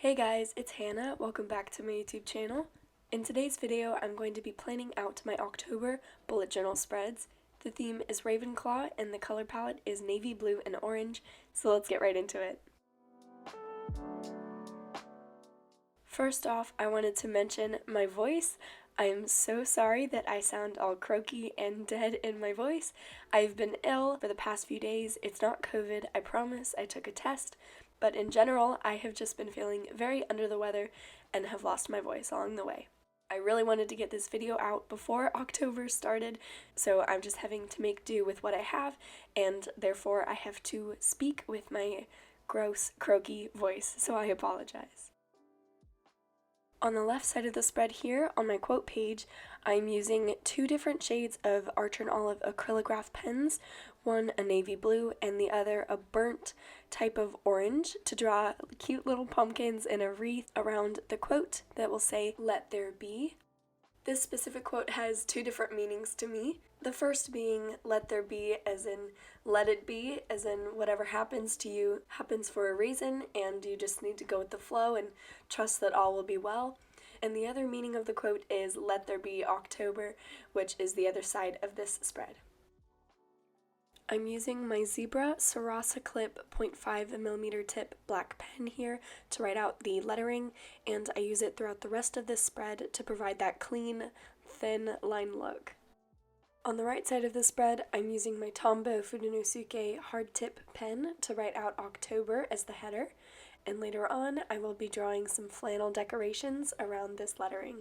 Hey guys, it's Hannah. Welcome back to my YouTube channel. In today's video, I'm going to be planning out my October bullet journal spreads. The theme is Ravenclaw and the color palette is navy blue and orange, so let's get right into it. First off, I wanted to mention my voice. I am so sorry that I sound all croaky and dead in my voice. I've been ill for the past few days. It's not COVID, I promise. I took a test. But in general, I have just been feeling very under the weather and have lost my voice along the way. I really wanted to get this video out before October started, so I'm just having to make do with what I have, and therefore I have to speak with my gross, croaky voice, so I apologize. On the left side of the spread here, on my quote page, I'm using two different shades of Archer & Olive acrylograph pens, one a navy blue and the other a burnt type of orange, to draw cute little pumpkins in a wreath around the quote that will say, "Let there be." This specific quote has two different meanings to me. The first being let there be as in let it be, as in whatever happens to you happens for a reason and you just need to go with the flow and trust that all will be well. And the other meaning of the quote is let there be October, which is the other side of this spread. I'm using my Zebra Sarasa Clip 0.5mm tip black pen here to write out the lettering, and I use it throughout the rest of this spread to provide that clean, thin line look. On the right side of the spread, I'm using my Tombow Fudenosuke hard tip pen to write out October as the header, and later on I will be drawing some flannel decorations around this lettering.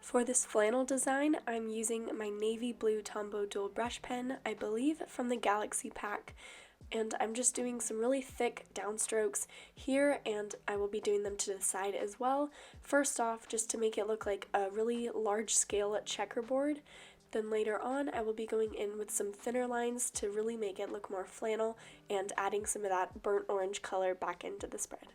For this flannel design, I'm using my navy blue Tombow dual brush pen, I believe from the Galaxy pack, and I'm just doing some really thick downstrokes here, and I will be doing them to the side as well. First off, just to make it look like a really large scale checkerboard. Then later on, I will be going in with some thinner lines to really make it look more flannel and adding some of that burnt orange color back into the spread.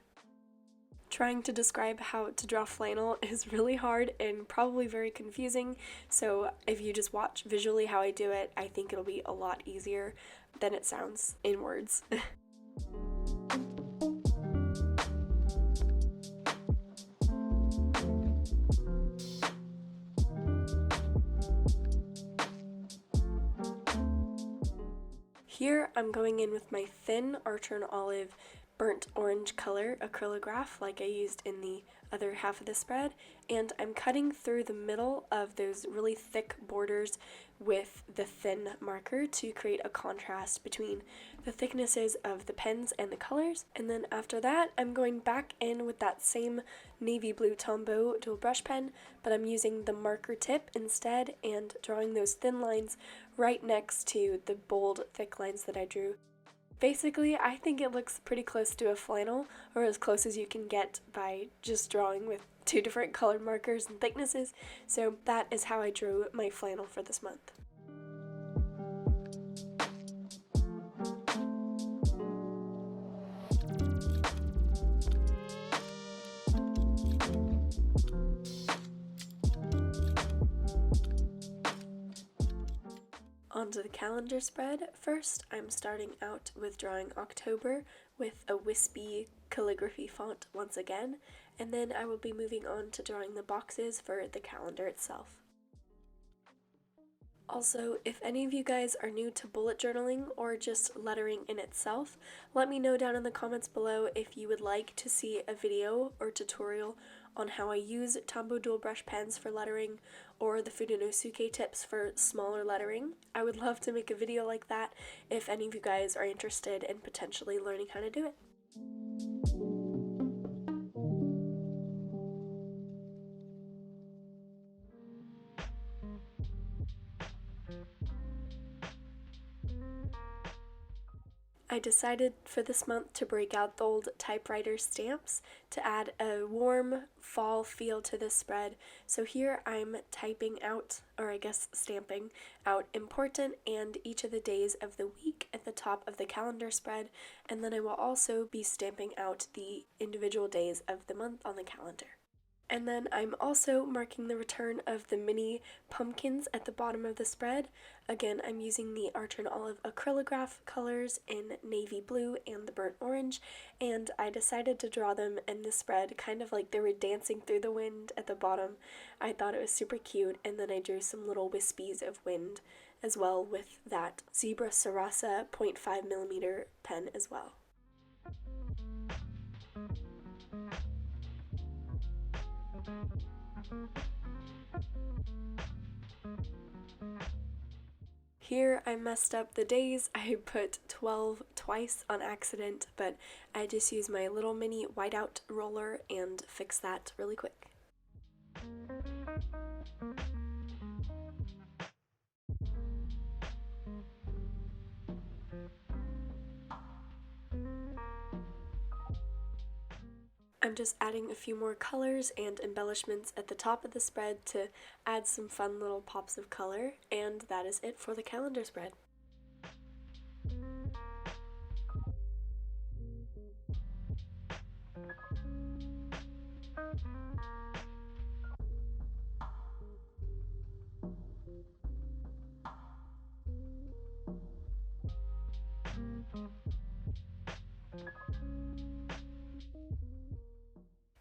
Trying to describe how to draw flannel is really hard and probably very confusing, so if you just watch visually how I do it, I think it'll be a lot easier than it sounds in words. Here I'm going in with my thin Archer & Olive burnt orange color acrylograph like I used in the other half of the spread, and I'm cutting through the middle of those really thick borders with the thin marker to create a contrast between the thicknesses of the pens and the colors. And then after that, I'm going back in with that same navy blue Tombow dual brush pen, but I'm using the marker tip instead and drawing those thin lines right next to the bold thick lines that I drew. Basically, I think it looks pretty close to a flannel, or as close as you can get by just drawing with two different colored markers and thicknesses, so that is how I drew my flannel for this month. Onto the calendar spread. First, I'm starting out with drawing October with a wispy calligraphy font once again, and then I will be moving on to drawing the boxes for the calendar itself. Also, if any of you guys are new to bullet journaling or just lettering in itself, let me know down in the comments below if you would like to see a video or tutorial on how I use Tombow dual brush pens for lettering or the Fudenosuke tips for smaller lettering. I would love to make a video like that if any of you guys are interested in potentially learning how to do it. I decided for this month to break out the old typewriter stamps to add a warm fall feel to this spread. So here I'm typing out, or I guess stamping out important and each of the days of the week at the top of the calendar spread, and then I will also be stamping out the individual days of the month on the calendar. And then I'm also marking the return of the mini pumpkins at the bottom of the spread. Again, I'm using the Archer and Olive acrylograph colors in navy blue and the burnt orange, and I decided to draw them in the spread kind of like they were dancing through the wind at the bottom. I thought it was super cute, and then I drew some little wispies of wind as well with that Zebra Sarasa 0.5mm pen as well. Here I messed up the days. I put 12 twice on accident, but I just used my little mini whiteout roller and fixed that really quick. I'm just adding a few more colors and embellishments at the top of the spread to add some fun little pops of color, and that is it for the calendar spread.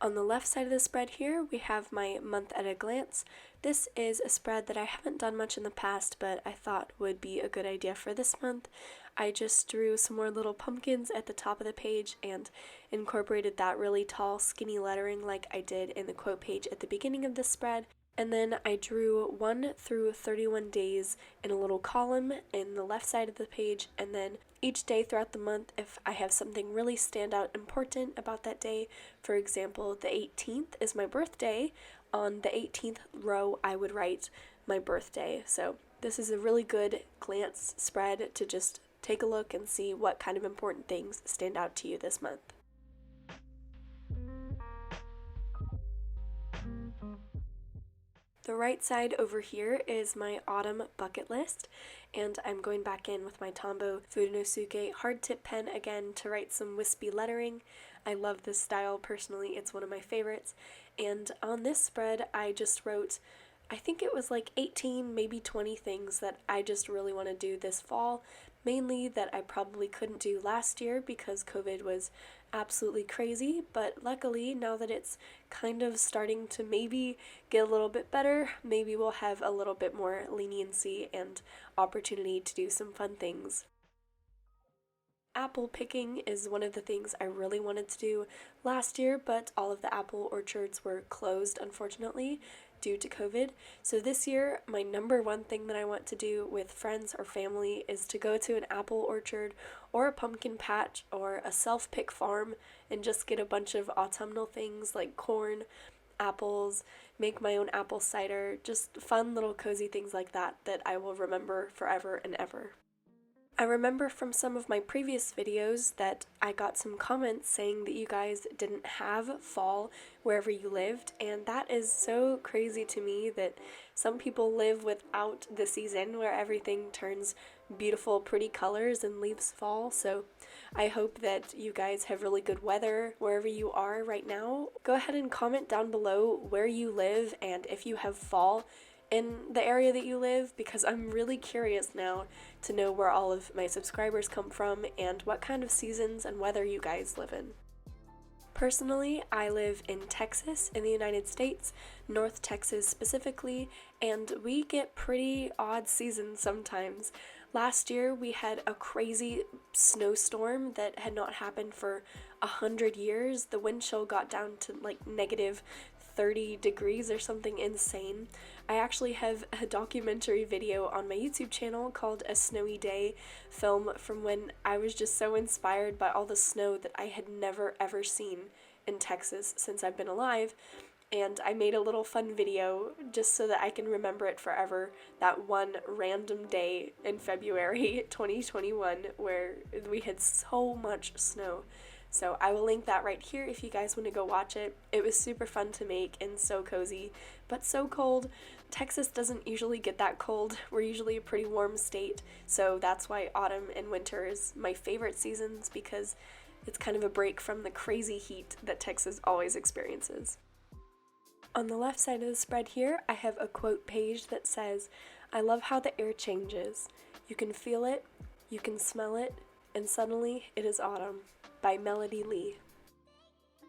On the left side of the spread here, we have my month at a glance. This is a spread that I haven't done much in the past, but I thought would be a good idea for this month. I just drew some more little pumpkins at the top of the page and incorporated that really tall, skinny lettering like I did in the quote page at the beginning of the spread. And then I drew 1 through 31 days in a little column in the left side of the page, and then each day throughout the month, if I have something really stand out important about that day, for example, the 18th is my birthday, on the 18th row I would write my birthday. So this is a really good glance spread to just take a look and see what kind of important things stand out to you this month. The right side over here is my autumn bucket list, and I'm going back in with my Tombow Fudenosuke hard tip pen again to write some wispy lettering. I love this style personally, it's one of my favorites, and on this spread I just wrote, I think it was like 18, maybe 20 things that I just really want to do this fall, mainly that I probably couldn't do last year because COVID was absolutely crazy, but luckily now that it's kind of starting to maybe get a little bit better, maybe we'll have a little bit more leniency and opportunity to do some fun things. Apple picking is one of the things I really wanted to do last year, but all of the apple orchards were closed, unfortunately, due to COVID. So this year, my number one thing that I want to do with friends or family is to go to an apple orchard or a pumpkin patch or a self-pick farm and just get a bunch of autumnal things like corn, apples, make my own apple cider, just fun little cozy things like that that I will remember forever and ever. I remember from some of my previous videos that I got some comments saying that you guys didn't have fall wherever you lived, and that is so crazy to me that some people live without the season where everything turns beautiful, pretty colors and leaves fall. So I hope that you guys have really good weather wherever you are right now. Go ahead and comment down below where you live and if you have fall in the area that you live, because I'm really curious now to know where all of my subscribers come from and what kind of seasons and weather you guys live in. Personally, I live in Texas in the United States, North Texas specifically, and we get pretty odd seasons sometimes. Last year we had a crazy snowstorm that had not happened for 100 years. The wind chill got down to like negative 30 degrees or something insane. I actually have a documentary video on my YouTube channel called A Snowy Day film from when I was just so inspired by all the snow that I had never ever seen in Texas since I've been alive. and I made a little fun video just so that I can remember it forever, that one random day in February 2021 where we had so much snow. So I will link that right here if you guys want to go watch it. It was super fun to make and so cozy, but so cold. Texas doesn't usually get that cold. We're usually a pretty warm state, so that's why autumn and winter is my favorite seasons, because it's kind of a break from the crazy heat that Texas always experiences. On the left side of the spread here, I have a quote page that says, "I love how the air changes. You can feel it, you can smell it, and suddenly it is autumn," by Melody Lee.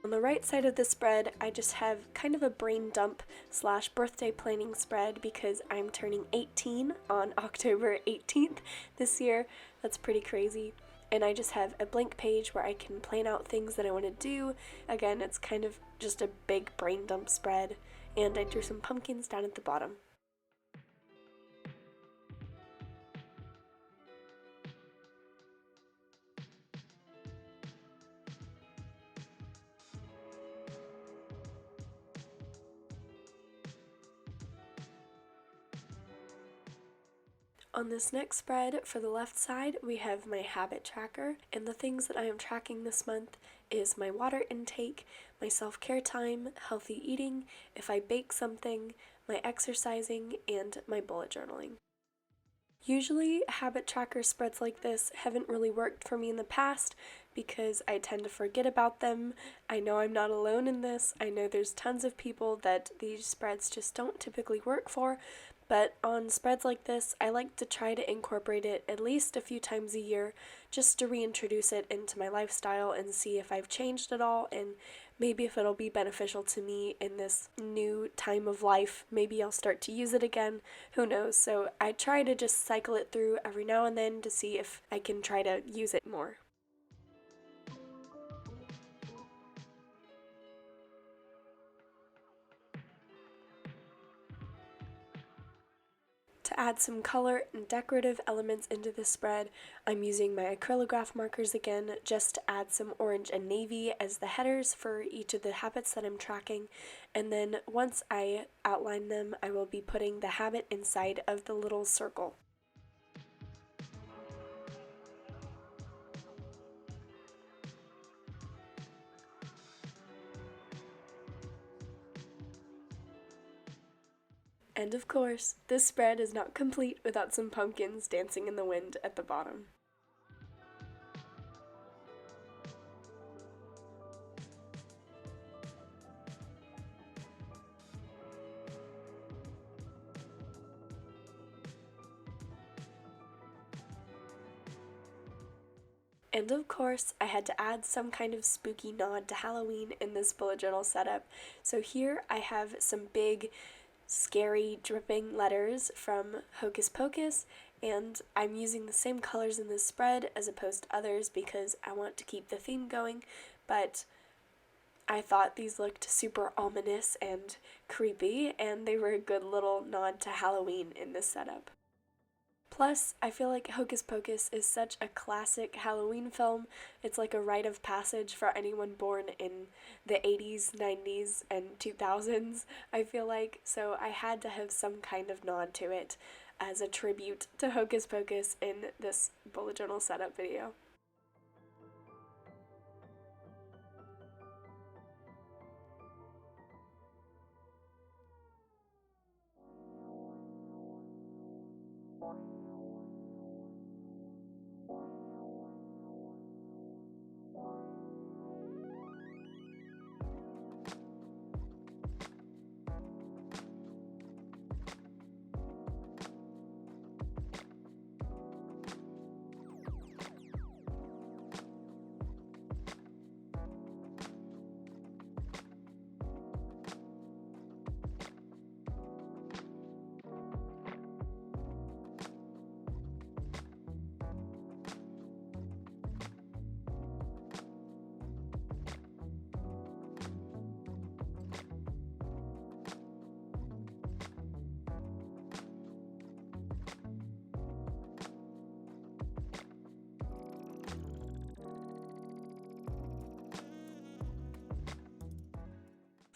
On the right side of the spread, I just have kind of a brain dump / birthday planning spread because I'm turning 18 on October 18th this year. That's pretty crazy. And I just have a blank page where I can plan out things that I want to do. Again, it's kind of just a big brain dump spread. And I drew some pumpkins down at the bottom. On this next spread, for the left side, we have my habit tracker, and the things that I am tracking this month is my water intake, my self-care time, healthy eating, if I bake something, my exercising, and my bullet journaling. Usually, habit tracker spreads like this haven't really worked for me in the past because I tend to forget about them. I know I'm not alone in this. I know there's tons of people that these spreads just don't typically work for, but on spreads like this, I like to try to incorporate it at least a few times a year just to reintroduce it into my lifestyle and see if I've changed at all and maybe if it'll be beneficial to me in this new time of life. Maybe I'll start to use it again. Who knows? So I try to just cycle it through every now and then to see if I can try to use it more. To add some color and decorative elements into the spread, I'm using my acrylograph markers again just to add some orange and navy as the headers for each of the habits that I'm tracking, and then once I outline them, I will be putting the habit inside of the little circle. And of course, this spread is not complete without some pumpkins dancing in the wind at the bottom. And of course, I had to add some kind of spooky nod to Halloween in this bullet journal setup. So here I have some big, scary, dripping letters from Hocus Pocus, and I'm using the same colors in this spread as opposed to others because I want to keep the theme going, but I thought these looked super ominous and creepy, and they were a good little nod to Halloween in this setup. Plus, I feel like Hocus Pocus is such a classic Halloween film. It's like a rite of passage for anyone born in the 80s, 90s, and 2000s, I feel like. So I had to have some kind of nod to it as a tribute to Hocus Pocus in this bullet journal setup video.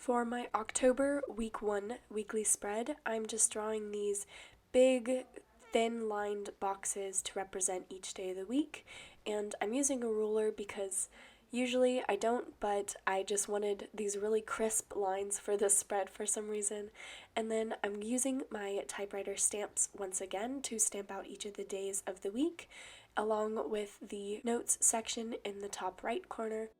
For my October week 1 weekly spread, I'm just drawing these big, thin lined boxes to represent each day of the week, and I'm using a ruler because usually I don't, but I just wanted these really crisp lines for this spread for some reason. And then I'm using my typewriter stamps once again to stamp out each of the days of the week, along with the notes section in the top right corner.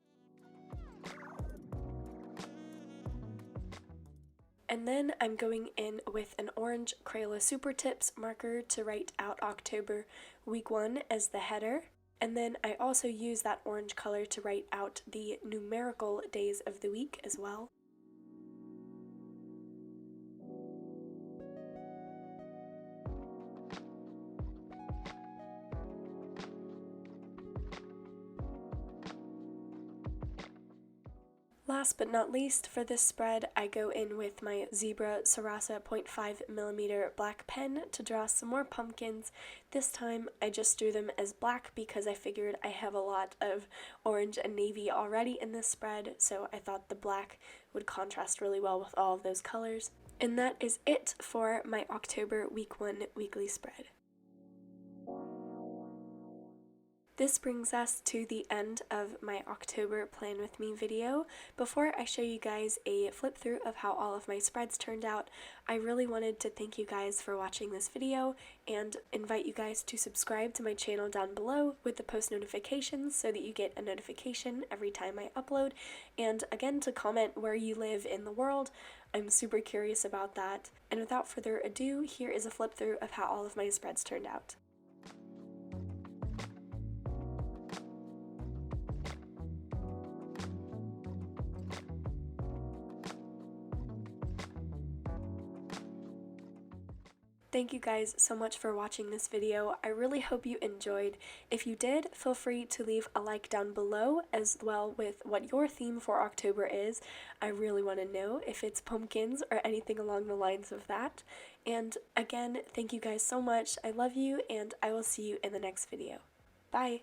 And then I'm going in with an orange Crayola Super Tips marker to write out October week 1 as the header. And then I also use that orange color to write out the numerical days of the week as well. Last but not least, for this spread, I go in with my Zebra Sarasa 0.5mm black pen to draw some more pumpkins. This time, I just drew them as black because I figured I have a lot of orange and navy already in this spread, so I thought the black would contrast really well with all of those colors. And that is it for my October week 1 weekly spread. This brings us to the end of my October Plan With Me video. Before I show you guys a flip through of how all of my spreads turned out, I really wanted to thank you guys for watching this video and invite you guys to subscribe to my channel down below with the post notifications so that you get a notification every time I upload, and again to comment where you live in the world. I'm super curious about that. And without further ado, here is a flip through of how all of my spreads turned out. Thank you guys so much for watching this video. I really hope you enjoyed. If you did, feel free to leave a like down below as well with what your theme for October is. I really want to know if it's pumpkins or anything along the lines of that. And again, thank you guys so much. I love you, and I will see you in the next video. Bye!